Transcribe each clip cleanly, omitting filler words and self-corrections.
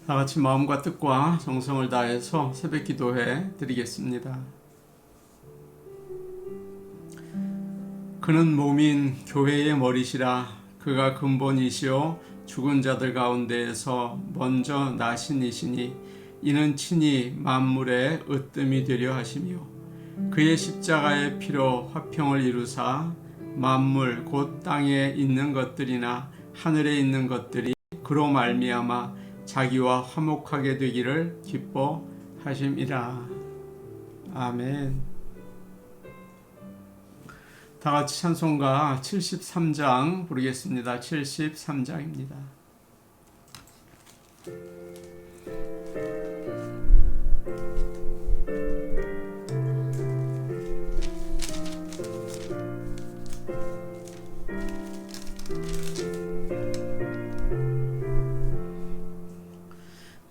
다 같이 마음과 뜻과 정성을 다해서 새벽 기도해 드리겠습니다. 그는 몸인 교회의 머리시라. 그가 근본이시요 죽은 자들 가운데에서 먼저 나신 이시니 이는 친히 만물의 으뜸이 되려 하시며 그의 십자가의 피로 화평을 이루사 만물 곧 땅에 있는 것들이나 하늘에 있는 것들이 그로 말미암아 자기와 화목하게 되기를 기뻐하심이라. 아멘. 다 같이 찬송가 73장 부르겠습니다. 73장입니다.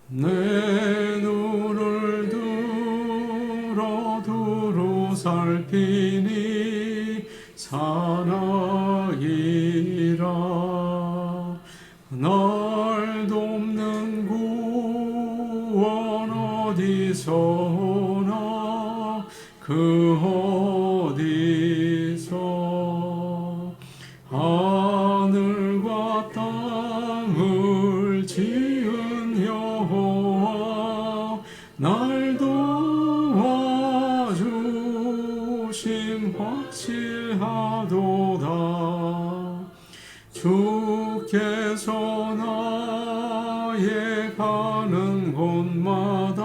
내 눈을 들어 두루 살피니 사나이라. 날 돕는 구원 어디서 오나 그 어디서 하늘과 땅을 지은 여호와 날 도와주심 확실하도다. 주께서 나의 가는 곳마다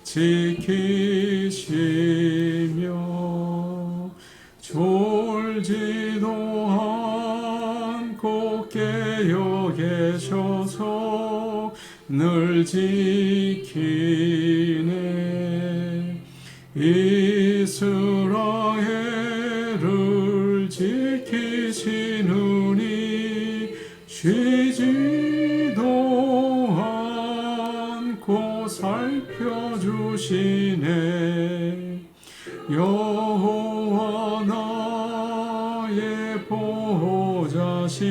지키시며 졸지도 않고 깨어 계셔서 늘 지키네. 이스라엘을 지키시느니 쉬지도 않고 살펴주시네. 여호와 나의 보호자시니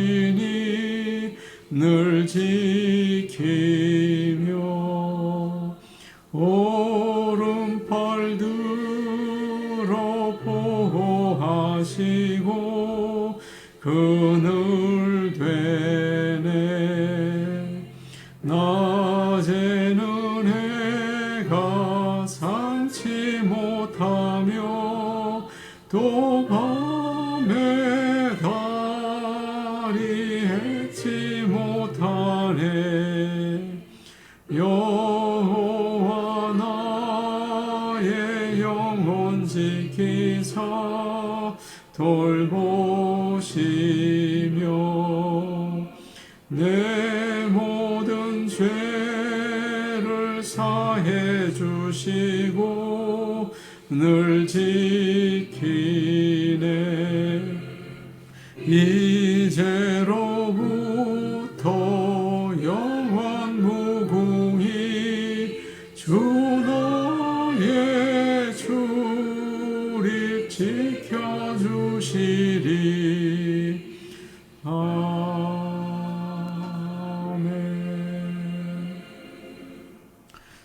늘 지키며 오른팔 들어 보호하시고 그늘 되네. 낮에는 해가 상치 못하며 또 밤에 달이 해치 못하네. 여호와 나의 영혼 지키사 돌보시며 내 모든 죄를 사해 주시고 늘 지키네. 이제로부터 영원 무궁히 주 너의 출입 지켜주시리. 아멘.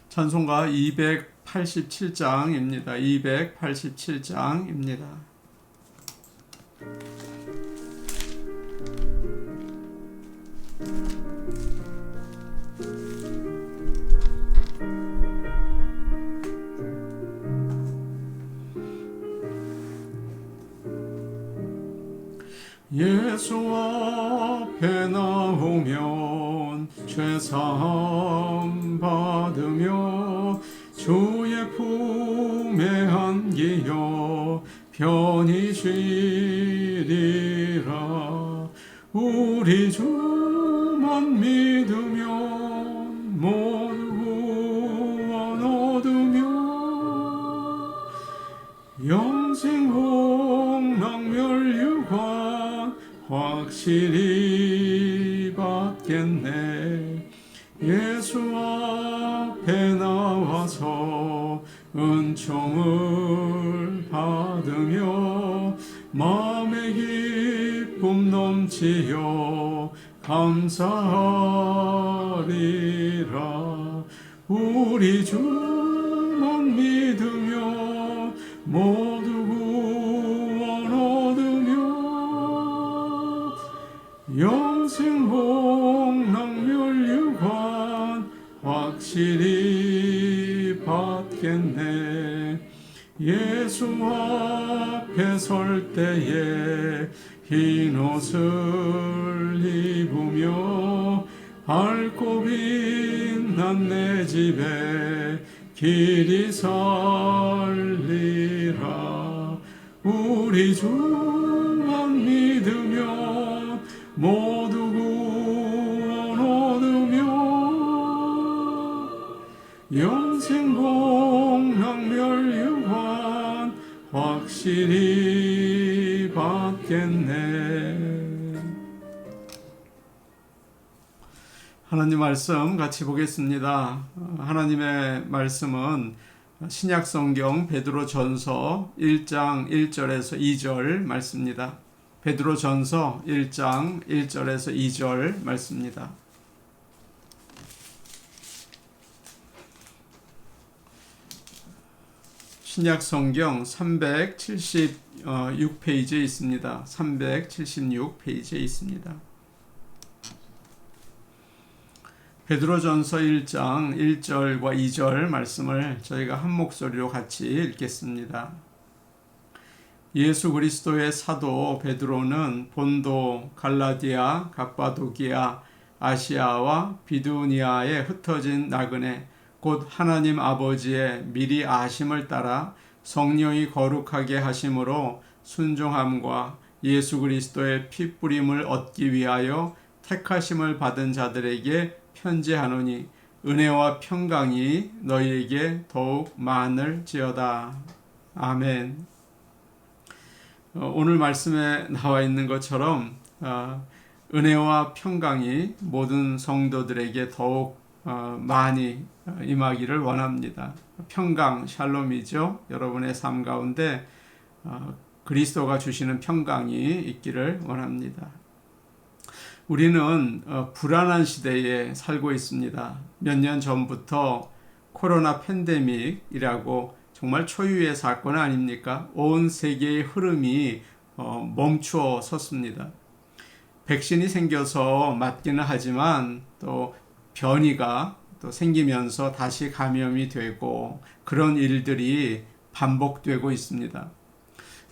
찬송가 287장입니다. 287장입니다. 예수 앞에 나오면 죄사함 받으며 주의 품에 안기어 편히 쉬리라. 우리 주만 믿으면 모두 구원 얻으며 영생 홍락멸유관 확실히 받겠네. 예수 앞에 나와서 은총을 받으며 마음의 기쁨 넘치어 감사하리라. 우리 주만 믿으며 모두 구원 얻으며 영생 복락 멸류관 확실히 받겠네. 예수 앞에 설 때에 흰 옷을 입으며 밝고 빛난 내 집에 길이 살리라. 우리 주만 믿으면 모두 구원 얻으며 영생 복락 멸류관 확실히 받겠네. 하나님 말씀 같이 보겠습니다. 하나님의 말씀은 신약성경 베드로전서 1장 1절에서 2절 말씀입니다. 베드로전서 1장 1절에서 2절 말씀입니다. 신약성경 376페이지에 있습니다. 376페이지에 있습니다. 베드로전서 1장 1절과 2절 말씀을 저희가 한 목소리로 같이 읽겠습니다. 예수 그리스도의 사도 베드로는 본도, 갈라디아, 갑바도기아, 아시아와 비두니아에 흩어진 나그네 곧 하나님 아버지의 미리 아심을 따라 성령이 거룩하게 하심으로 순종함과 예수 그리스도의 피 뿌림을 얻기 위하여 택하심을 받은 자들에게 편지하노니 은혜와 평강이 너희에게 더욱 많을지어다. 아멘. 오늘 말씀에 나와 있는 것처럼 은혜와 평강이 모든 성도들에게 더욱 많이 임하기를 원합니다. 평강, 샬롬이죠. 여러분의 삶 가운데 그리스도가 주시는 평강이 있기를 원합니다. 우리는 불안한 시대에 살고 있습니다. 몇 년 전부터 코로나 팬데믹이라고 정말 초유의 사건 아닙니까? 온 세계의 흐름이 멈추어 섰습니다. 백신이 생겨서 맞기는 하지만 또 변이가 또 생기면서 다시 감염이 되고 그런 일들이 반복되고 있습니다.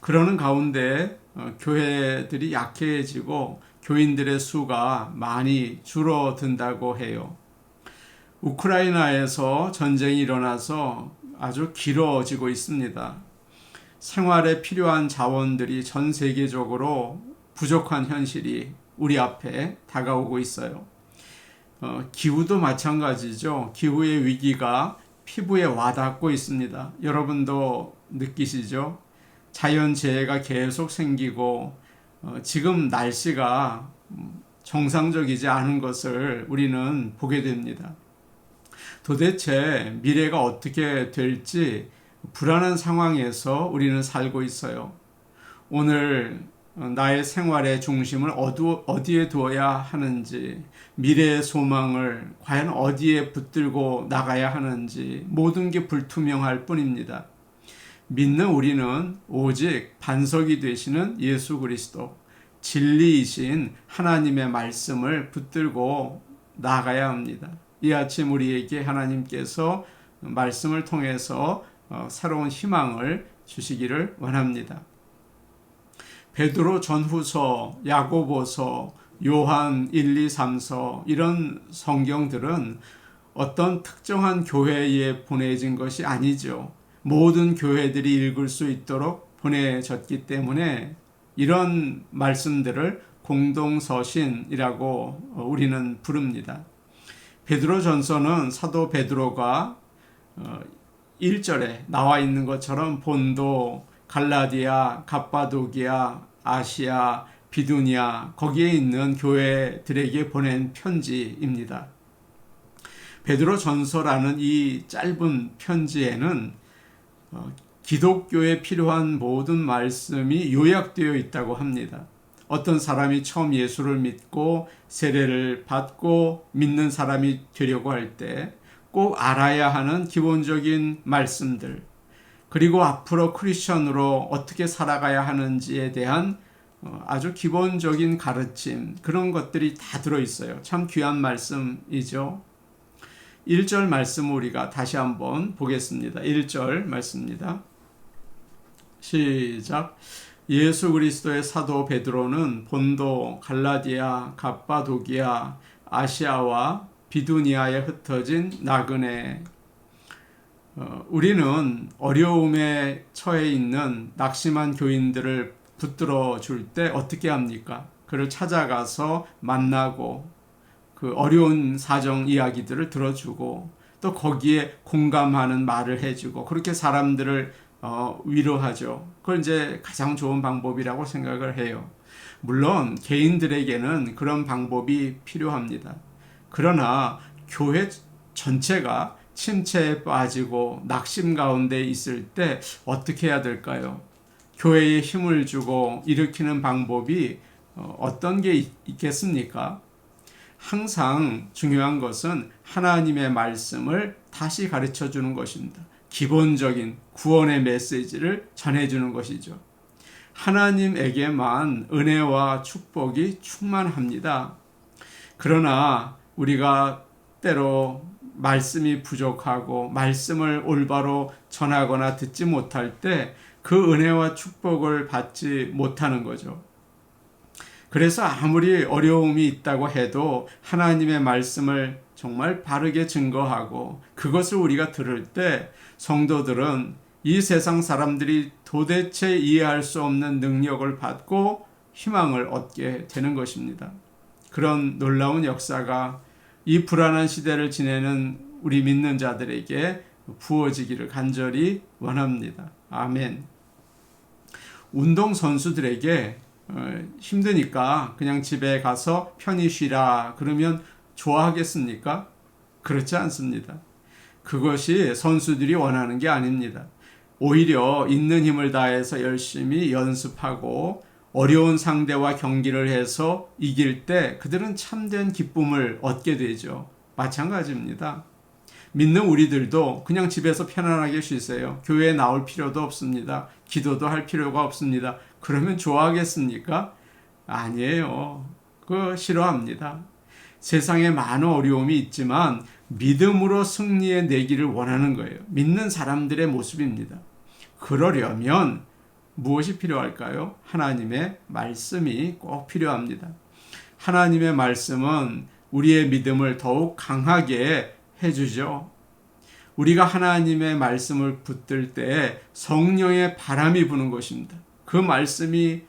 그러는 가운데 교회들이 약해지고 교인들의 수가 많이 줄어든다고 해요. 우크라이나에서 전쟁이 일어나서 아주 길어지고 있습니다. 생활에 필요한 자원들이 전 세계적으로 부족한 현실이 우리 앞에 다가오고 있어요. 기후도 마찬가지죠. 기후의 위기가 피부에 와닿고 있습니다. 여러분도 느끼시죠? 자연재해가 계속 생기고 지금 날씨가 정상적이지 않은 것을 우리는 보게 됩니다. 도대체 미래가 어떻게 될지 불안한 상황에서 우리는 살고 있어요. 오늘 나의 생활의 중심을 어디에 두어야 하는지, 미래의 소망을 과연 어디에 붙들고 나가야 하는지 모든 게 불투명할 뿐입니다. 믿는 우리는 오직 반석이 되시는 예수 그리스도, 진리이신 하나님의 말씀을 붙들고 나가야 합니다. 이 아침 우리에게 하나님께서 말씀을 통해서 새로운 희망을 주시기를 원합니다. 베드로 전후서, 야고보서, 요한 1, 2, 3서 이런 성경들은 어떤 특정한 교회에 보내진 것이 아니죠. 모든 교회들이 읽을 수 있도록 보내졌기 때문에 이런 말씀들을 공동서신이라고 우리는 부릅니다. 베드로전서는 사도 베드로가 1절에 나와 있는 것처럼 본도, 갈라디아, 갑바도기아, 아시아, 비두니아 거기에 있는 교회들에게 보낸 편지입니다. 베드로전서라는 이 짧은 편지에는 기독교에 필요한 모든 말씀이 요약되어 있다고 합니다. 어떤 사람이 처음 예수를 믿고 세례를 받고 믿는 사람이 되려고 할 때 꼭 알아야 하는 기본적인 말씀들, 그리고 앞으로 크리스천으로 어떻게 살아가야 하는지에 대한 아주 기본적인 가르침, 그런 것들이 다 들어있어요. 참 귀한 말씀이죠. 1절 말씀 우리가 다시 한번 보겠습니다. 1절 말씀입니다. 시작. 예수 그리스도의 사도 베드로는 본도, 갈라디아, 갑바도기아, 아시아와 비두니아에 흩어진 나그네. 우리는 어려움에 처해 있는 낙심한 교인들을 붙들어 줄 때 어떻게 합니까? 그를 찾아가서 만나고 그 어려운 사정 이야기들을 들어주고 또 거기에 공감하는 말을 해주고 그렇게 사람들을 위로하죠. 그걸 이제 가장 좋은 방법이라고 생각을 해요. 물론 개인들에게는 그런 방법이 필요합니다. 그러나 교회 전체가 침체에 빠지고 낙심 가운데 있을 때 어떻게 해야 될까요? 교회에 힘을 주고 일으키는 방법이 어떤 게 있겠습니까? 항상 중요한 것은 하나님의 말씀을 다시 가르쳐 주는 것입니다. 기본적인 구원의 메시지를 전해주는 것이죠. 하나님에게만 은혜와 축복이 충만합니다. 그러나 우리가 때로 말씀이 부족하고 말씀을 올바로 전하거나 듣지 못할 때 그 은혜와 축복을 받지 못하는 거죠. 그래서 아무리 어려움이 있다고 해도 하나님의 말씀을 정말 바르게 증거하고 그것을 우리가 들을 때 성도들은 이 세상 사람들이 도대체 이해할 수 없는 능력을 받고 희망을 얻게 되는 것입니다. 그런 놀라운 역사가 이 불안한 시대를 지내는 우리 믿는 자들에게 부어지기를 간절히 원합니다. 아멘. 운동선수들에게 힘드니까 그냥 집에 가서 편히 쉬라 그러면 좋아하겠습니까? 그렇지 않습니다. 그것이 선수들이 원하는 게 아닙니다. 오히려 있는 힘을 다해서 열심히 연습하고 어려운 상대와 경기를 해서 이길 때 그들은 참된 기쁨을 얻게 되죠. 마찬가지입니다. 믿는 우리들도 그냥 집에서 편안하게 쉬세요. 교회에 나올 필요도 없습니다. 기도도 할 필요가 없습니다. 그러면 좋아하겠습니까? 아니에요. 그거 싫어합니다. 세상에 많은 어려움이 있지만 믿음으로 승리해 내기를 원하는 거예요. 믿는 사람들의 모습입니다. 그러려면 무엇이 필요할까요? 하나님의 말씀이 꼭 필요합니다. 하나님의 말씀은 우리의 믿음을 더욱 강하게 해주죠. 우리가 하나님의 말씀을 붙들 때 성령의 바람이 부는 것입니다. 그 말씀이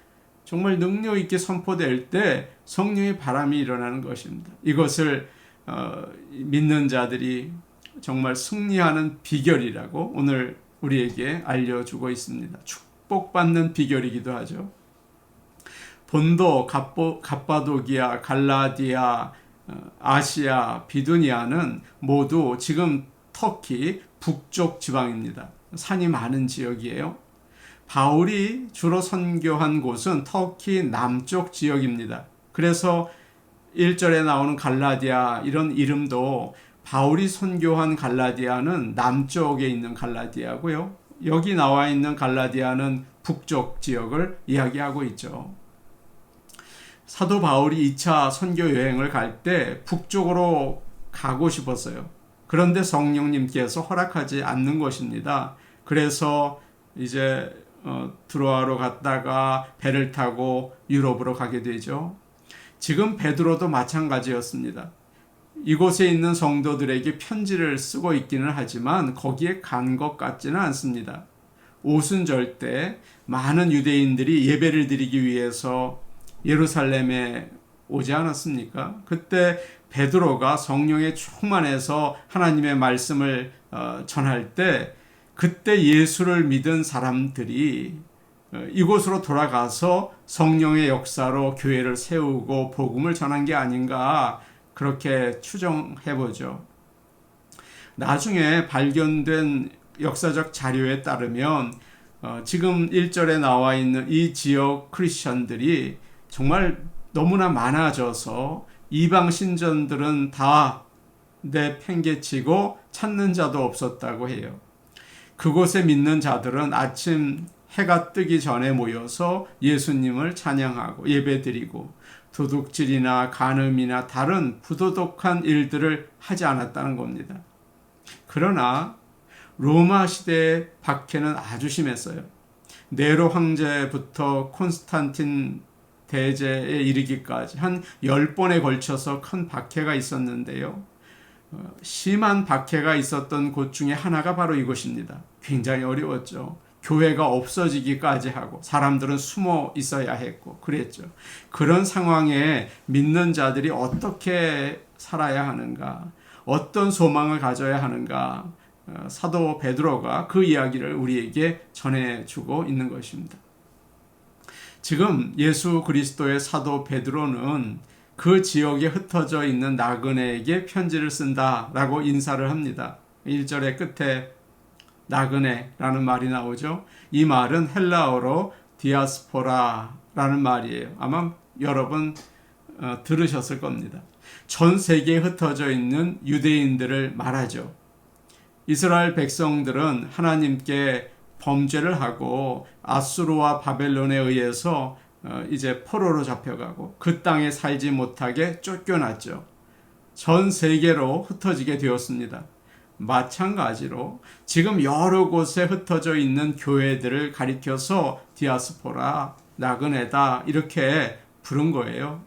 정말 능력 있게 선포될 때 성령의 바람이 일어나는 것입니다. 이것을 믿는 자들이 정말 승리하는 비결이라고 오늘 우리에게 알려주고 있습니다. 축복받는 비결이기도 하죠. 본도, 갑바도기아, 갈라디아, 아시아, 비두니아는 모두 지금 터키 북쪽 지방입니다. 산이 많은 지역이에요. 바울이 주로 선교한 곳은 터키 남쪽 지역입니다. 그래서 1절에 나오는 갈라디아 이런 이름도 바울이 선교한 갈라디아는 남쪽에 있는 갈라디아고요. 여기 나와 있는 갈라디아는 북쪽 지역을 이야기하고 있죠. 사도 바울이 2차 선교 여행을 갈 때 북쪽으로 가고 싶었어요. 그런데 성령님께서 허락하지 않는 것입니다. 그래서 이제 드로아로 갔다가 배를 타고 유럽으로 가게 되죠. 지금 베드로도 마찬가지였습니다. 이곳에 있는 성도들에게 편지를 쓰고 있기는 하지만 거기에 간 것 같지는 않습니다. 오순절 때 많은 유대인들이 예배를 드리기 위해서 예루살렘에 오지 않았습니까? 그때 베드로가 성령에 충만해서 하나님의 말씀을 전할 때 그때 예수를 믿은 사람들이 이곳으로 돌아가서 성령의 역사로 교회를 세우고 복음을 전한 게 아닌가 그렇게 추정해보죠. 나중에 발견된 역사적 자료에 따르면 지금 1절에 나와 있는 이 지역 크리스천들이 정말 너무나 많아져서 이방 신전들은 다 내팽개치고 찾는 자도 없었다고 해요. 그곳에 믿는 자들은 아침 해가 뜨기 전에 모여서 예수님을 찬양하고 예배드리고 도둑질이나 간음이나 다른 부도덕한 일들을 하지 않았다는 겁니다. 그러나 로마 시대의 박해는 아주 심했어요. 네로 황제부터 콘스탄틴 대제에 이르기까지 한 10번에 걸쳐서 큰 박해가 있었는데요. 심한 박해가 있었던 곳 중에 하나가 바로 이곳입니다. 굉장히 어려웠죠. 교회가 없어지기까지 하고 사람들은 숨어 있어야 했고 그랬죠. 그런 상황에 믿는 자들이 어떻게 살아야 하는가, 어떤 소망을 가져야 하는가, 사도 베드로가 그 이야기를 우리에게 전해주고 있는 것입니다. 지금 예수 그리스도의 사도 베드로는 그 지역에 흩어져 있는 나그네에게 편지를 쓴다라고 인사를 합니다. 1절의 끝에 나그네라는 말이 나오죠. 이 말은 헬라어로 디아스포라라는 말이에요. 아마 여러분 들으셨을 겁니다. 전 세계에 흩어져 있는 유대인들을 말하죠. 이스라엘 백성들은 하나님께 범죄를 하고 아수르와 바벨론에 의해서 이제 포로로 잡혀가고 그 땅에 살지 못하게 쫓겨났죠. 전 세계로 흩어지게 되었습니다. 마찬가지로 지금 여러 곳에 흩어져 있는 교회들을 가리켜서 디아스포라, 나그네다 이렇게 부른 거예요.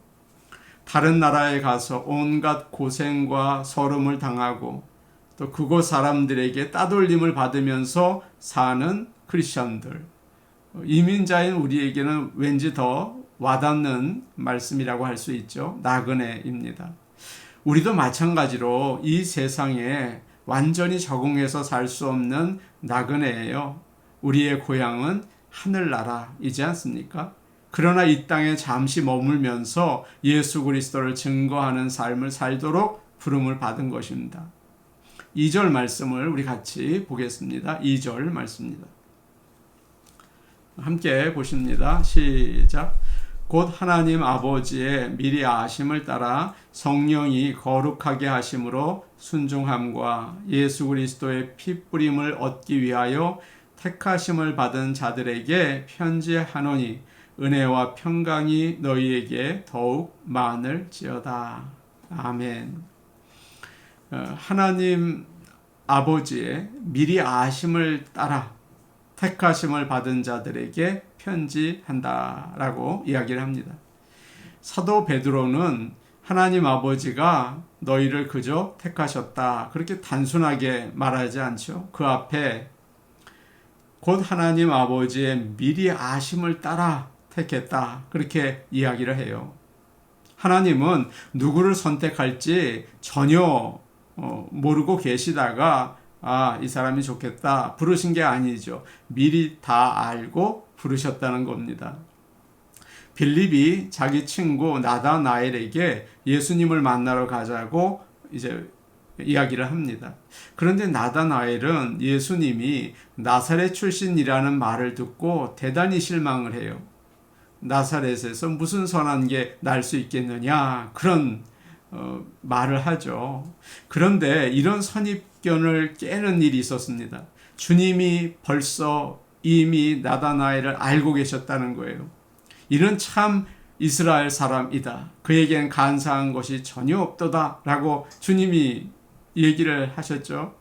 다른 나라에 가서 온갖 고생과 서름을 당하고 또 그곳 사람들에게 따돌림을 받으면서 사는 크리스천들, 이민자인 우리에게는 왠지 더 와닿는 말씀이라고 할 수 있죠. 나그네입니다. 우리도 마찬가지로 이 세상에 완전히 적응해서 살 수 없는 나그네예요. 우리의 고향은 하늘나라이지 않습니까? 그러나 이 땅에 잠시 머물면서 예수 그리스도를 증거하는 삶을 살도록 부름을 받은 것입니다. 2절 말씀을 우리 같이 보겠습니다. 2절 말씀입니다. 함께 보십니다. 시작. 곧 하나님 아버지의 미리 아심을 따라 성령이 거룩하게 하심으로 순종함과 예수 그리스도의 피 뿌림을 얻기 위하여 택하심을 받은 자들에게 편지하노니 은혜와 평강이 너희에게 더욱 많을지어다. 아멘. 하나님 아버지의 미리 아심을 따라 택하심을 받은 자들에게 편지한다라고 이야기를 합니다. 사도 베드로는 하나님 아버지가 너희를 그저 택하셨다 그렇게 단순하게 말하지 않죠. 그 앞에 곧 하나님 아버지의 미리 아심을 따라 택했다 그렇게 이야기를 해요. 하나님은 누구를 선택할지 전혀 모르고 계시다가 이 사람이 좋겠다 부르신 게 아니죠. 미리 다 알고 부르셨다는 겁니다. 빌립이 자기 친구 나다나엘에게 예수님을 만나러 가자고 이제 이야기를 합니다. 그런데 나다나엘은 예수님이 나사렛 출신이라는 말을 듣고 대단히 실망을 해요. 나사렛에서 무슨 선한 게 날 수 있겠느냐 그런 말을 하죠. 그런데 이런 선입견을 깨는 일이 있었습니다. 주님이 벌써 이미 나다나엘을 알고 계셨다는 거예요. 이는 참 이스라엘 사람이다. 그에겐 간사한 것이 전혀 없도다 라고 주님이 얘기를 하셨죠.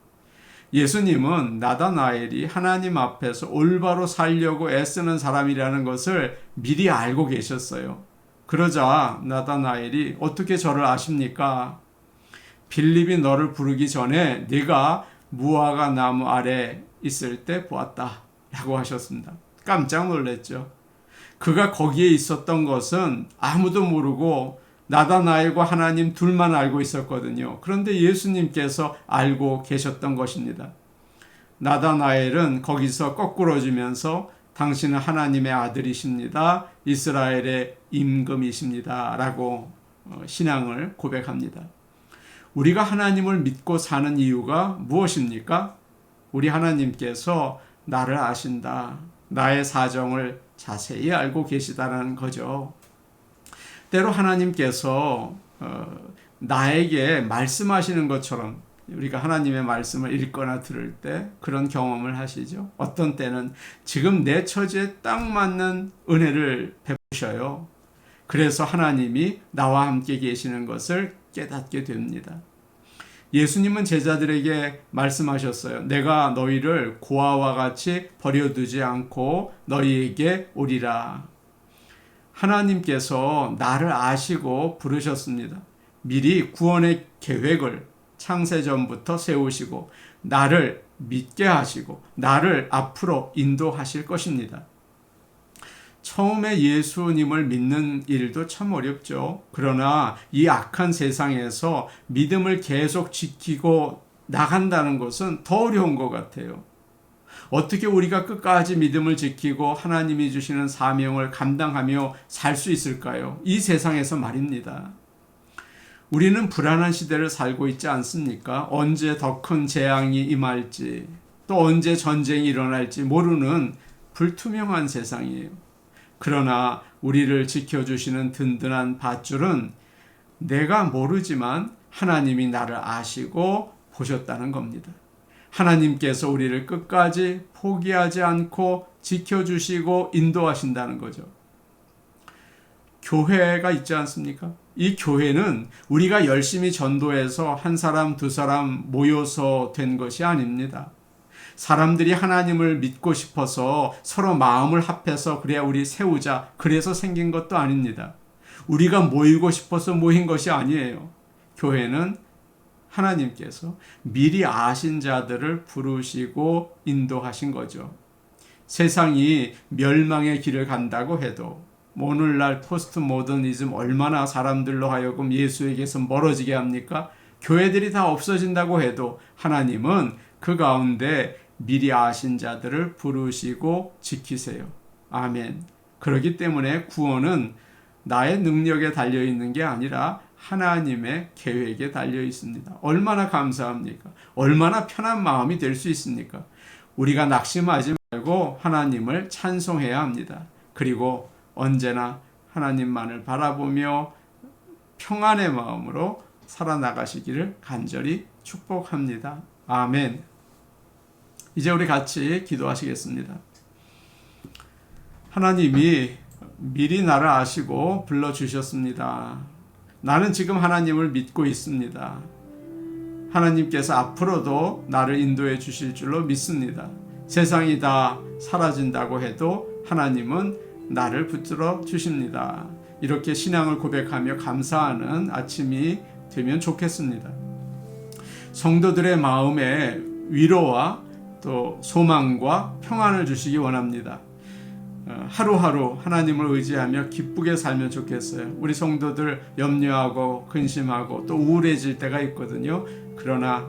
예수님은 나다나엘이 하나님 앞에서 올바로 살려고 애쓰는 사람이라는 것을 미리 알고 계셨어요. 그러자 나다나엘이 어떻게 저를 아십니까? 빌립이 너를 부르기 전에 네가 무화과 나무 아래 있을 때 보았다 라고 하셨습니다. 깜짝 놀랐죠. 그가 거기에 있었던 것은 아무도 모르고 나다나엘과 하나님 둘만 알고 있었거든요. 그런데 예수님께서 알고 계셨던 것입니다. 나다나엘은 거기서 거꾸러지면서 당신은 하나님의 아들이십니다. 이스라엘의 임금이십니다. 라고 신앙을 고백합니다. 우리가 하나님을 믿고 사는 이유가 무엇입니까? 우리 하나님께서 나를 아신다. 나의 사정을 자세히 알고 계시다는 거죠. 때로 하나님께서 나에게 말씀하시는 것처럼 우리가 하나님의 말씀을 읽거나 들을 때 그런 경험을 하시죠. 어떤 때는 지금 내 처지에 딱 맞는 은혜를 베푸셔요. 그래서 하나님이 나와 함께 계시는 것을 깨닫게 됩니다. 예수님은 제자들에게 말씀하셨어요. 내가 너희를 고아와 같이 버려두지 않고 너희에게 오리라. 하나님께서 나를 아시고 부르셨습니다. 미리 구원의 계획을 창세전부터 세우시고 나를 믿게 하시고 나를 앞으로 인도하실 것입니다. 처음에 예수님을 믿는 일도 참 어렵죠. 그러나 이 악한 세상에서 믿음을 계속 지키고 나간다는 것은 더 어려운 것 같아요. 어떻게 우리가 끝까지 믿음을 지키고 하나님이 주시는 사명을 감당하며 살 수 있을까요? 이 세상에서 말입니다. 우리는 불안한 시대를 살고 있지 않습니까? 언제 더 큰 재앙이 임할지, 또 언제 전쟁이 일어날지 모르는 불투명한 세상이에요. 그러나 우리를 지켜주시는 든든한 밧줄은 내가 모르지만 하나님이 나를 아시고 보셨다는 겁니다. 하나님께서 우리를 끝까지 포기하지 않고 지켜주시고 인도하신다는 거죠. 교회가 있지 않습니까? 이 교회는 우리가 열심히 전도해서 한 사람, 두 사람 모여서 된 것이 아닙니다. 사람들이 하나님을 믿고 싶어서 서로 마음을 합해서 그래야 우리 세우자 그래서 생긴 것도 아닙니다. 우리가 모이고 싶어서 모인 것이 아니에요. 교회는 하나님께서 미리 아신 자들을 부르시고 인도하신 거죠. 세상이 멸망의 길을 간다고 해도 오늘날 포스트 모더니즘 얼마나 사람들로 하여금 예수에게서 멀어지게 합니까? 교회들이 다 없어진다고 해도 하나님은 그 가운데 미리 아신 자들을 부르시고 지키세요. 아멘. 그렇기 때문에 구원은 나의 능력에 달려있는 게 아니라 하나님의 계획에 달려 있습니다. 얼마나 감사합니까? 얼마나 편한 마음이 될 수 있습니까? 우리가 낙심하지 말고 하나님을 찬송해야 합니다. 그리고 언제나 하나님만을 바라보며 평안의 마음으로 살아나가시기를 간절히 축복합니다. 아멘. 이제 우리 같이 기도하시겠습니다. 하나님이 미리 나를 아시고 불러주셨습니다. 나는 지금 하나님을 믿고 있습니다. 하나님께서 앞으로도 나를 인도해 주실 줄로 믿습니다. 세상이 다 사라진다고 해도 하나님은 나를 붙들어 주십니다. 이렇게 신앙을 고백하며 감사하는 아침이 되면 좋겠습니다. 성도들의 마음에 위로와 또 소망과 평안을 주시기 원합니다. 하루하루 하나님을 의지하며 기쁘게 살면 좋겠어요. 우리 성도들 염려하고 근심하고 또 우울해질 때가 있거든요. 그러나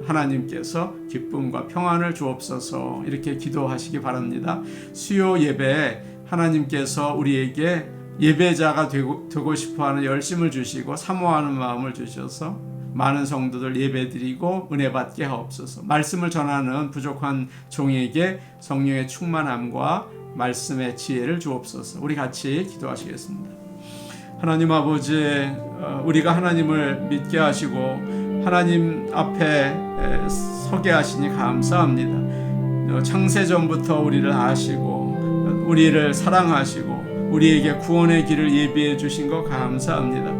하나님께서 기쁨과 평안을 주옵소서 이렇게 기도하시기 바랍니다. 수요 예배에 하나님께서 우리에게 예배자가 되고 싶어하는 열심을 주시고 사모하는 마음을 주셔서 많은 성도들 예배드리고 은혜 받게 하옵소서. 말씀을 전하는 부족한 종에게 성령의 충만함과 말씀의 지혜를 주옵소서. 우리 같이 기도하시겠습니다. 하나님 아버지, 우리가 하나님을 믿게 하시고 하나님 앞에 서게 하시니 감사합니다. 창세전부터 우리를 아시고 우리를 사랑하시고 우리에게 구원의 길을 예비해 주신 거 감사합니다.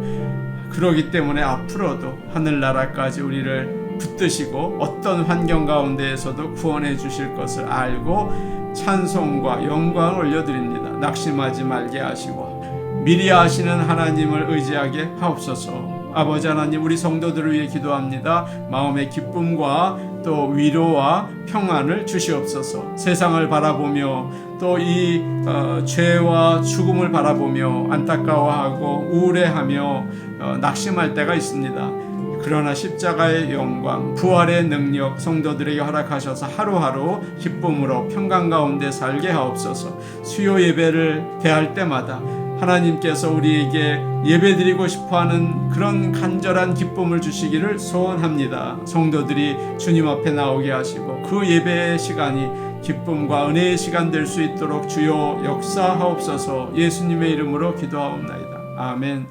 그러기 때문에 앞으로도 하늘나라까지 우리를 붙드시고 어떤 환경 가운데에서도 구원해 주실 것을 알고 찬송과 영광을 올려드립니다. 낙심하지 말게 하시고 미리 아시는 하나님을 의지하게 하옵소서. 아버지 하나님, 우리 성도들을 위해 기도합니다. 마음의 기쁨과 또 위로와 평안을 주시옵소서. 세상을 바라보며 또 이 죄와 죽음을 바라보며 안타까워하고 우울해하며 낙심할 때가 있습니다. 그러나 십자가의 영광, 부활의 능력 성도들에게 허락하셔서 하루하루 기쁨으로 평강 가운데 살게 하옵소서. 수요 예배를 대할 때마다 하나님께서 우리에게 예배드리고 싶어하는 그런 간절한 기쁨을 주시기를 소원합니다. 성도들이 주님 앞에 나오게 하시고 그 예배의 시간이 기쁨과 은혜의 시간 될 수 있도록 주여 역사하옵소서. 예수님의 이름으로 기도하옵나이다. 아멘.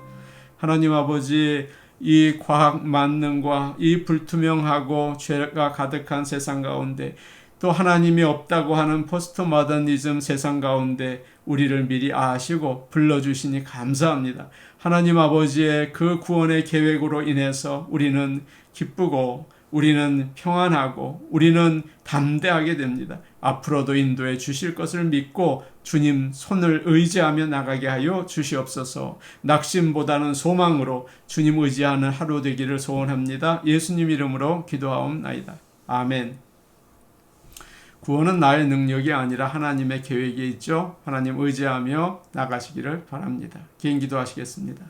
하나님 아버지, 이 과학 만능과 이 불투명하고 죄가 가득한 세상 가운데, 또 하나님이 없다고 하는 포스트 모더니즘 세상 가운데 우리를 미리 아시고 불러주시니 감사합니다. 하나님 아버지의 그 구원의 계획으로 인해서 우리는 기쁘고 우리는 평안하고 우리는 담대하게 됩니다. 앞으로도 인도해 주실 것을 믿고 주님 손을 의지하며 나가게 하여 주시옵소서. 낙심보다는 소망으로 주님 의지하는 하루 되기를 소원합니다. 예수님 이름으로 기도하옵나이다. 아멘. 구원은 나의 능력이 아니라 하나님의 계획이 있죠. 하나님 의지하며 나가시기를 바랍니다. 개인 기도하시겠습니다.